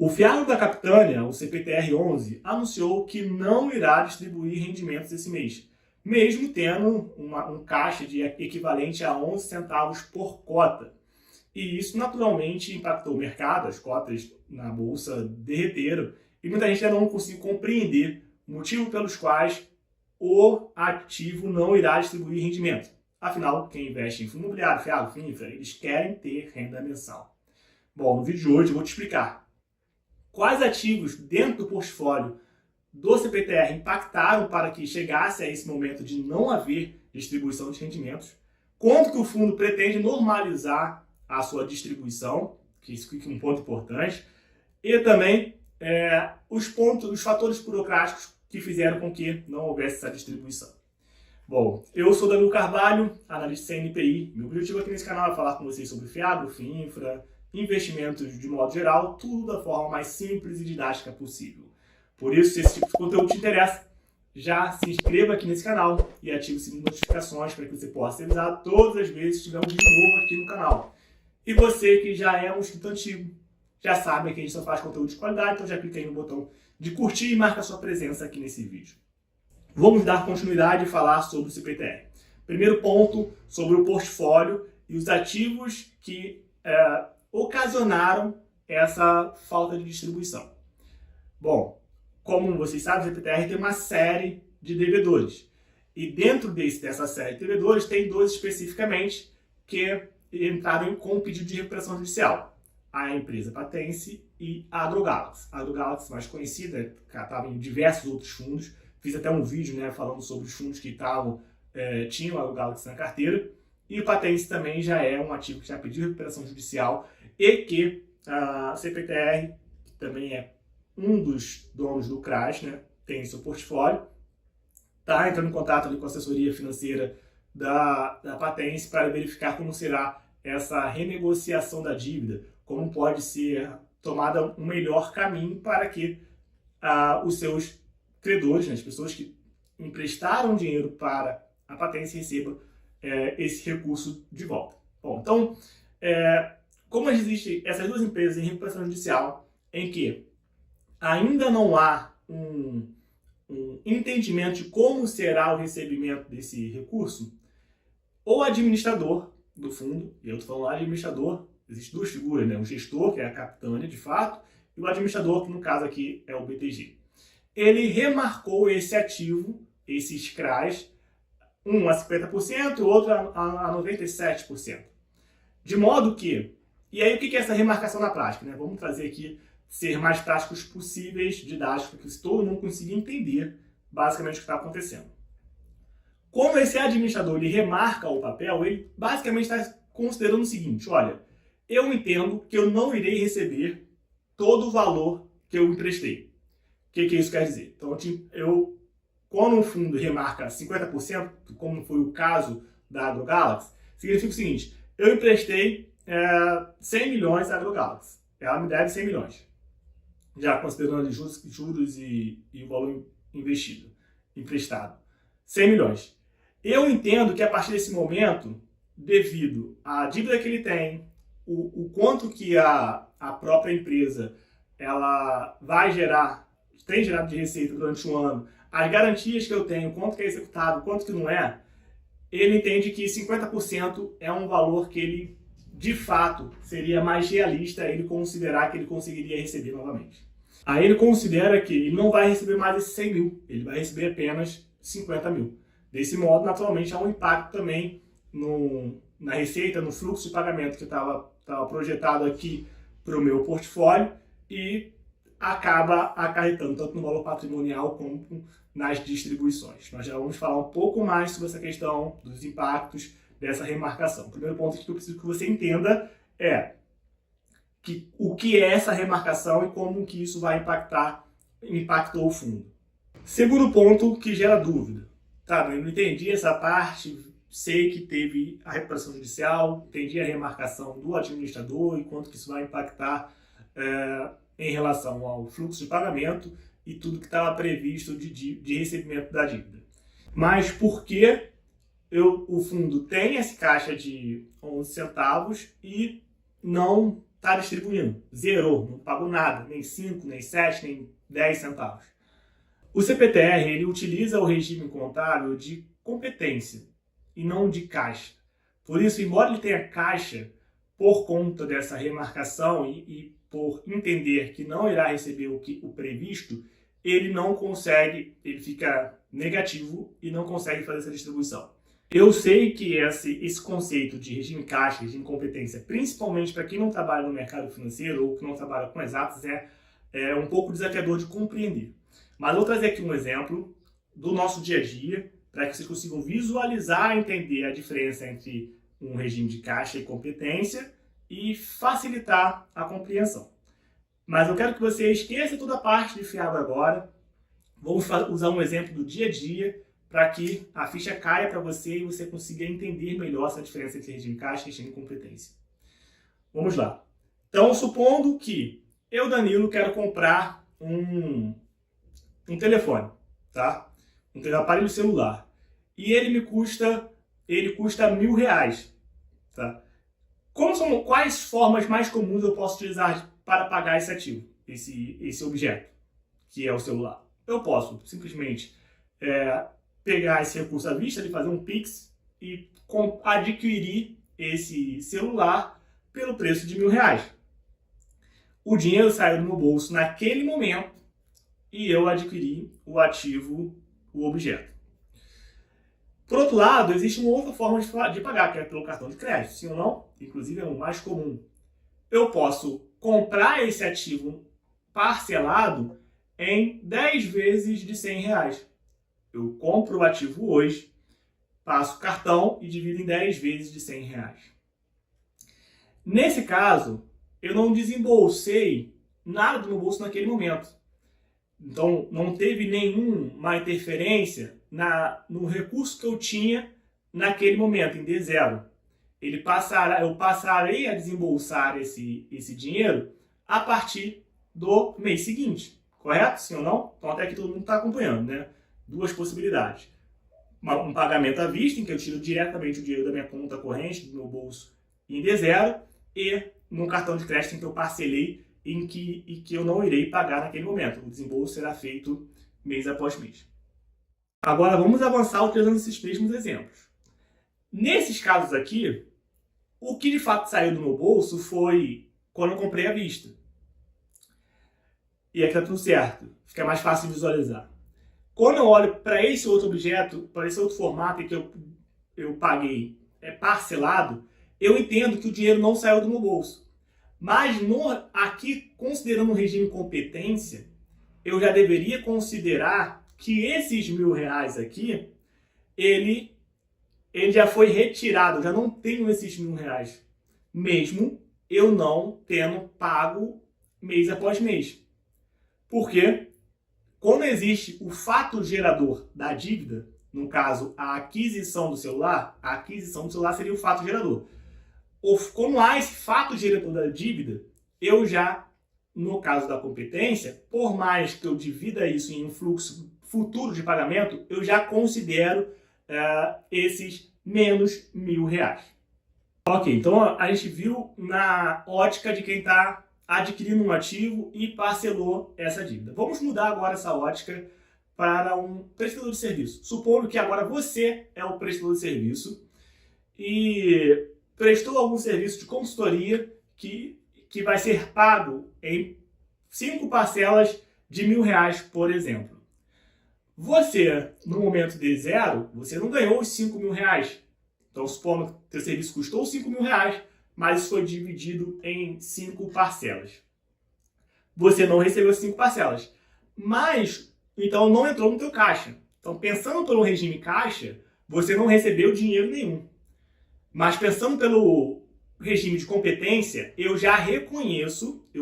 O Fiagro da Capitânia, o CPTR-11, anunciou que não irá distribuir rendimentos esse mês, mesmo tendo um caixa de equivalente a 11 centavos por cota. E isso naturalmente impactou o mercado, as cotas na bolsa derreteram, e muita gente ainda não conseguiu compreender o motivo pelos quais o ativo não irá distribuir rendimento. Afinal, quem investe em fundo imobiliário, Fiagro, FINFRA, eles querem ter renda mensal. Bom, no vídeo de hoje eu vou te explicar quais ativos dentro do portfólio do CPTR impactaram para que chegasse a esse momento de não haver distribuição de rendimentos, quanto que o fundo pretende normalizar a sua distribuição, que isso fica um ponto importante, e também os fatores burocráticos que fizeram com que não houvesse essa distribuição. Bom, eu sou Danilo Carvalho, analista CNPI. Meu objetivo aqui nesse canal é falar com vocês sobre Fiagro, FINFRA, investimentos de modo geral, tudo da forma mais simples e didática possível. Por isso, se esse tipo de conteúdo te interessa, já se inscreva aqui nesse canal e ative o sininho de notificações para que você possa ser avisado todas as vezes que tiver um vídeo novo aqui no canal. E você que já é um inscrito antigo, já sabe que a gente só faz conteúdo de qualidade, então já clica aí no botão de curtir e marca sua presença aqui nesse vídeo. Vamos dar continuidade e falar sobre o CPTR. Primeiro ponto, sobre o portfólio e os ativos que ocasionaram essa falta de distribuição. Bom, como vocês sabem, o CPTR tem uma série de devedores. E dentro dessa série de devedores, tem dois especificamente que entraram com pedido de recuperação judicial. A empresa Patense e a AgroGalaxy. A AgroGalaxy, mais conhecida, estava em diversos outros fundos. Fiz até um vídeo falando sobre os fundos que tinham a AgroGalaxy na carteira. E o Patense também já é um ativo que já pediu recuperação judicial e que a CPTR, que também é um dos donos do CRAS, tem em seu portfólio, está entrando em contato ali com a assessoria financeira da Patense para verificar como será essa renegociação da dívida, como pode ser tomada um melhor caminho para que os seus credores, as pessoas que emprestaram dinheiro para a Patense, recebam esse recurso de volta. Bom, então, como existem essas duas empresas em recuperação judicial, em que ainda não há um entendimento de como será o recebimento desse recurso, o administrador do fundo, e eu estou falando administrador, existem duas figuras, o gestor, que é a capitânia de fato, e o administrador, que no caso aqui é o BTG. Ele remarcou esse ativo, esses CRAs, um a 50% e o outro a 97%. De modo que, e aí o que é essa remarcação na prática? Vamos trazer aqui, ser mais práticos possíveis, didáticos, para que todo mundo consiga entender basicamente o que está acontecendo. Como esse administrador ele remarca o papel, ele basicamente está considerando o seguinte: olha, eu entendo que eu não irei receber todo o valor que eu emprestei. O que isso quer dizer? Então, quando um fundo remarca 50%, como foi o caso da AgroGalaxy, significa o seguinte: eu emprestei 100 milhões à AgroGalaxy, ela me deve 100 milhões. Já considerando juros e o valor investido, emprestado. 100 milhões. Eu entendo que a partir desse momento, devido à dívida que ele tem, o quanto que a própria empresa ela tem gerado de receita durante um ano, as garantias que eu tenho, quanto que é executável, quanto que não é, ele entende que 50% é um valor que ele, de fato, seria mais realista ele considerar que ele conseguiria receber novamente. Aí ele considera que ele não vai receber mais esses 100 mil, ele vai receber apenas 50 mil. Desse modo, naturalmente, há um impacto também na receita, no fluxo de pagamento que estava projetado aqui para o meu portfólio e acaba acarretando tanto no valor patrimonial como nas distribuições. Nós já vamos falar um pouco mais sobre essa questão dos impactos dessa remarcação. O primeiro ponto que eu preciso que você entenda é o que é essa remarcação e como que isso vai impactou o fundo. Segundo ponto que gera dúvida. Tá, eu não entendi essa parte, sei que teve a recuperação judicial, entendi a remarcação do administrador e quanto que isso vai impactar em relação ao fluxo de pagamento e tudo que estava previsto de recebimento da dívida. Mas por que o fundo tem esse caixa de 11 centavos e não está distribuindo. Zerou, não pagou nada, nem 5, nem 7, nem 10 centavos. O CPTR ele utiliza o regime contábil de competência e não de caixa. Por isso, embora ele tenha caixa por conta dessa remarcação e por entender que não irá receber o previsto, ele não consegue, ele fica negativo e não consegue fazer essa distribuição. Eu sei que esse conceito de regime caixa, regime competência, principalmente para quem não trabalha no mercado financeiro ou que não trabalha com exatas, é um pouco desafiador de compreender. Mas eu vou trazer aqui um exemplo do nosso dia a dia, para que vocês consigam visualizar e entender a diferença entre um regime de caixa e competência e facilitar a compreensão. Mas eu quero que você esqueça toda a parte de fiado agora. Vamos usar um exemplo do dia a dia para que a ficha caia para você e você consiga entender melhor essa diferença entre regime caixa e regime competência. Vamos lá. Então, supondo que eu, Danilo, quero comprar um telefone, tá? Um aparelho celular. E ele custa R$1.000, tá? Quais formas mais comuns eu posso utilizar para pagar esse ativo, esse objeto, que é o celular? Eu posso simplesmente pegar esse recurso à vista, de fazer um Pix e adquirir esse celular pelo preço de R$1.000. O dinheiro saiu do meu bolso naquele momento e eu adquiri o ativo, o objeto. Por outro lado, existe uma outra forma de pagar, que é pelo cartão de crédito, sim ou não? Inclusive é o mais comum. Eu posso comprar esse ativo parcelado em 10 vezes de R$100. Eu compro o ativo hoje, passo o cartão e divido em 10 vezes de R$100. Nesse caso, eu não desembolsei nada do meu bolso naquele momento. Então, não teve nenhuma interferência no recurso que eu tinha naquele momento, em D0. Eu passarei a desembolsar esse dinheiro a partir do mês seguinte. Correto? Sim ou não? Então, até aqui todo mundo está acompanhando, né? Duas possibilidades. Um pagamento à vista, em que eu tiro diretamente o dinheiro da minha conta corrente, do meu bolso, em D0, e num cartão de crédito em que eu parcelei e que eu não irei pagar naquele momento. O desembolso será feito mês após mês. Agora vamos avançar utilizando esses mesmos exemplos. Nesses casos aqui, o que de fato saiu do meu bolso foi quando eu comprei à vista. E aqui está tudo certo, fica mais fácil de visualizar. Quando eu olho para esse outro objeto, para esse outro formato em que eu paguei parcelado, eu entendo que o dinheiro não saiu do meu bolso. Mas aqui, considerando o regime competência, eu já deveria considerar que esses R$1.000 aqui, ele já foi retirado, eu já não tenho esses R$1.000, mesmo eu não tendo pago mês após mês. Porque quando existe o fato gerador da dívida, no caso, a aquisição do celular seria o fato gerador. Como há esse fato gerador da dívida, eu já, no caso da competência, por mais que eu divida isso em um fluxo futuro de pagamento, eu já considero esses menos R$1.000. Ok, então a gente viu na ótica de quem está adquirindo um ativo e parcelou essa dívida. Vamos mudar agora essa ótica para um prestador de serviço. Supondo que agora você é o prestador de serviço e prestou algum serviço de consultoria que vai ser pago em 5 parcelas de R$1.000, por exemplo. Você, no momento de zero, você não ganhou os R$5.000. Então, supondo que o seu serviço custou R$5.000, mas isso foi dividido em 5 parcelas. Você não recebeu as 5 parcelas, mas então não entrou no teu caixa. Então, pensando pelo regime caixa, você não recebeu dinheiro nenhum. Mas pensando pelo regime de competência, eu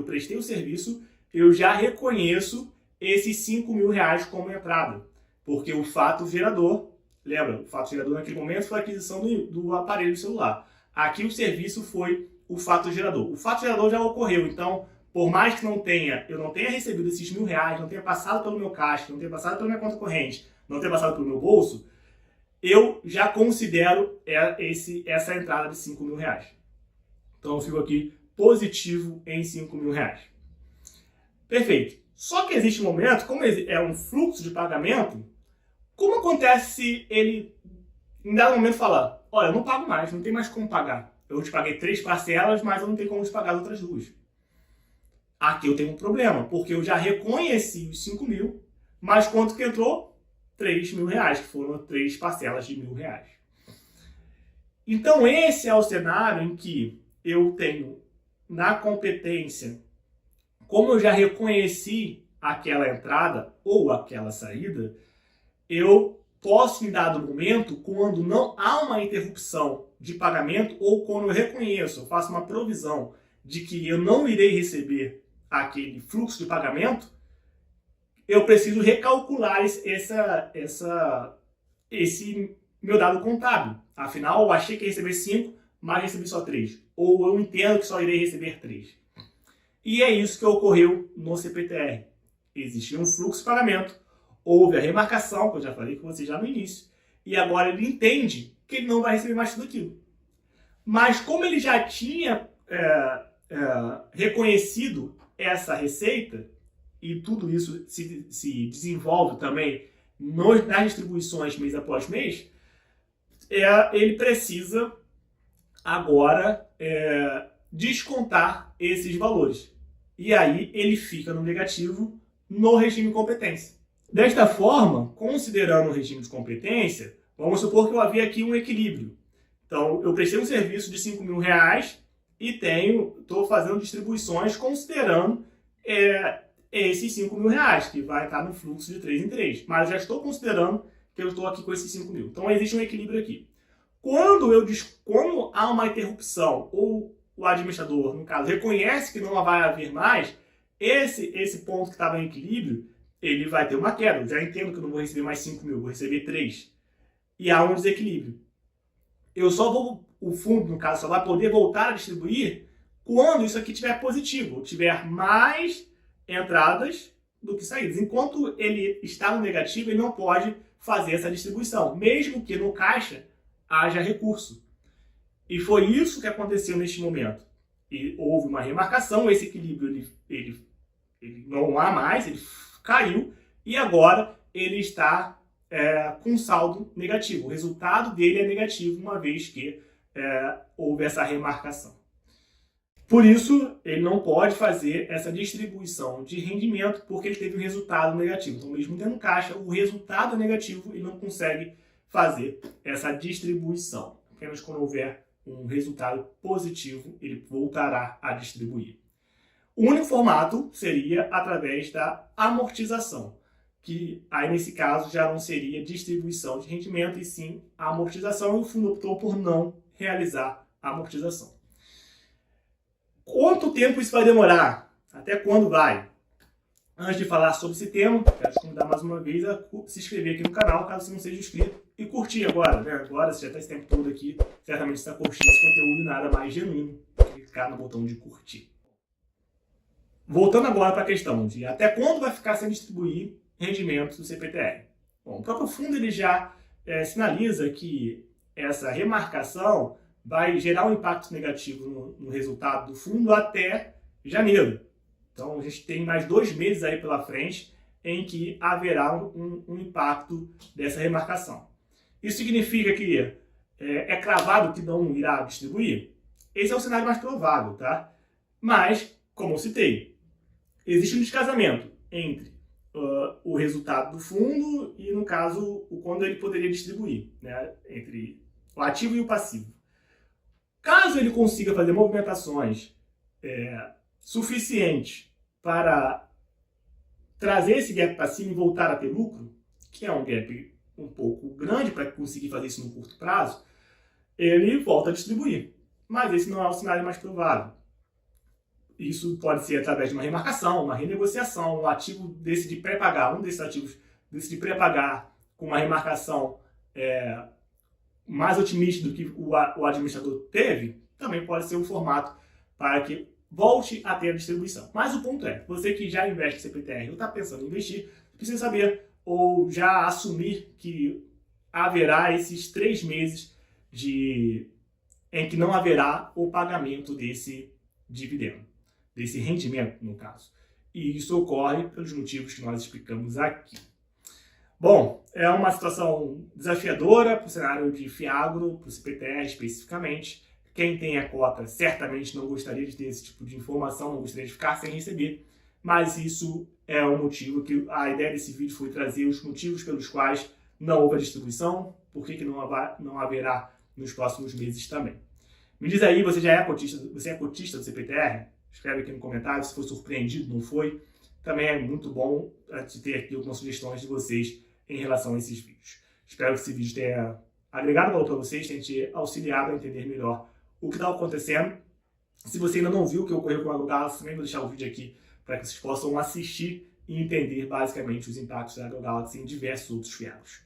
prestei o serviço, eu já reconheço esses R$5.000 como entrada. Porque o fato gerador, lembra, o fato gerador naquele momento foi a aquisição do aparelho celular. Aqui o serviço foi o fato gerador. O fato gerador já ocorreu, então, por mais que eu não tenha recebido esses R$1.000, não tenha passado pelo meu caixa, não tenha passado pela minha conta corrente, não tenha passado pelo meu bolso, eu já considero essa entrada de R$5.000. Então eu fico aqui positivo em R$ 5.000. Perfeito. Só que existe um momento, como é um fluxo de pagamento, como acontece se ele, em dado momento, falar, olha, eu não pago mais, não tem mais como pagar. Eu te paguei 3 parcelas, mas eu não tenho como te pagar as outras 2. Aqui eu tenho um problema, porque eu já reconheci os 5.000, mas quanto que entrou? R$ 3.000, que foram 3 parcelas de R$ 1.000. Então esse é o cenário em que eu tenho na competência, como eu já reconheci aquela entrada ou aquela saída, eu posso, em dado momento, quando não há uma interrupção de pagamento ou quando eu reconheço, eu faço uma provisão de que eu não irei receber aquele fluxo de pagamento, eu preciso recalcular esse meu dado contábil. Afinal, eu achei que ia receber 5, mas recebi só 3. Ou eu entendo que só irei receber 3. E é isso que ocorreu no CPTR. Existia um fluxo de pagamento, houve a remarcação, que eu já falei com você já no início, e agora ele entende que ele não vai receber mais tudo aquilo. Mas como ele já tinha reconhecido essa receita, e tudo isso se desenvolve também nas distribuições mês após mês, ele precisa agora descontar esses valores. E aí ele fica no negativo no regime de competência. Desta forma, considerando o regime de competência, vamos supor que eu havia aqui um equilíbrio. Então, eu prestei um serviço de R$ 5.000 e estou fazendo distribuições considerando esses R$ 5.000, que vai estar no fluxo de 3 em 3. Mas eu já estou considerando que eu estou aqui com esses 5.000. Então, existe um equilíbrio aqui. Quando há uma interrupção, ou o administrador, no caso, reconhece que não vai haver mais, esse ponto que estava em equilíbrio, ele vai ter uma queda. Eu já entendo que eu não vou receber mais 5.000, vou receber 3. E há um desequilíbrio. O fundo, no caso, só vai poder voltar a distribuir quando isso aqui estiver positivo, tiver mais entradas do que saídas. Enquanto ele está no negativo, ele não pode fazer essa distribuição, mesmo que no caixa haja recurso. E foi isso que aconteceu neste momento. E houve uma remarcação, esse equilíbrio ele não há mais, ele caiu, e agora ele está com saldo negativo. O resultado dele é negativo, uma vez que houve essa remarcação. Por isso, ele não pode fazer essa distribuição de rendimento, porque ele teve um resultado negativo. Então, mesmo tendo caixa, o resultado é negativo, ele não consegue fazer essa distribuição. Apenas quando houver um resultado positivo, ele voltará a distribuir. O único formato seria através da amortização, que aí nesse caso já não seria distribuição de rendimento, e sim a amortização, e o fundo optou por não realizar a amortização. Quanto tempo isso vai demorar? Até quando vai? Antes de falar sobre esse tema, quero te convidar mais uma vez a se inscrever aqui no canal, caso você não seja inscrito, e curtir agora, né? Agora, você já está esse tempo todo aqui, certamente está curtindo esse conteúdo, e nada mais genuíno que clicar no botão de curtir. Voltando agora para a questão de até quando vai ficar sem distribuir rendimentos do CPTR. Bom, o próprio fundo ele já sinaliza que essa remarcação vai gerar um impacto negativo no resultado do fundo até janeiro. Então, a gente tem mais 2 meses aí pela frente em que haverá um impacto dessa remarcação. Isso significa que é cravado que não irá distribuir? Esse é o cenário mais provável, tá? Mas, como eu citei, existe um descasamento entre o resultado do fundo e, no caso, quando ele poderia distribuir, né? Entre o ativo e o passivo. Caso ele consiga fazer movimentações suficientes para trazer esse gap para cima e voltar a ter lucro, que é um gap um pouco grande para conseguir fazer isso no curto prazo, ele volta a distribuir. Mas esse não é o cenário mais provável. Isso pode ser através de uma remarcação, uma renegociação, um ativo decide pré-pagar, um desses ativos decide pré-pagar com uma remarcação mais otimista do que o administrador teve, também pode ser um formato para que volte a ter a distribuição. Mas o ponto é, você que já investe em CPTR ou está pensando em investir, precisa saber ou já assumir que haverá esses 3 meses em que não haverá o pagamento desse dividendo, desse rendimento, no caso. E isso ocorre pelos motivos que nós explicamos aqui. Bom, é uma situação desafiadora para o cenário de Fiagro, para o CPTR especificamente. Quem tem a cota certamente não gostaria de ter esse tipo de informação, não gostaria de ficar sem receber, mas isso é o motivo que a ideia desse vídeo foi trazer os motivos pelos quais não houve a distribuição, por que não haverá nos próximos meses também. Me diz aí, você é cotista do CPTR? Escreve aqui no comentário se foi surpreendido, não foi. Também é muito bom te ter aqui algumas sugestões de vocês em relação a esses vídeos. Espero que esse vídeo tenha agregado valor para vocês, tenha te auxiliado a entender melhor o que está acontecendo. Se você ainda não viu o que ocorreu com o AgroGalaxy, também vou deixar o vídeo aqui para que vocês possam assistir e entender basicamente os impactos da AgroGalaxy em diversos outros fiagros.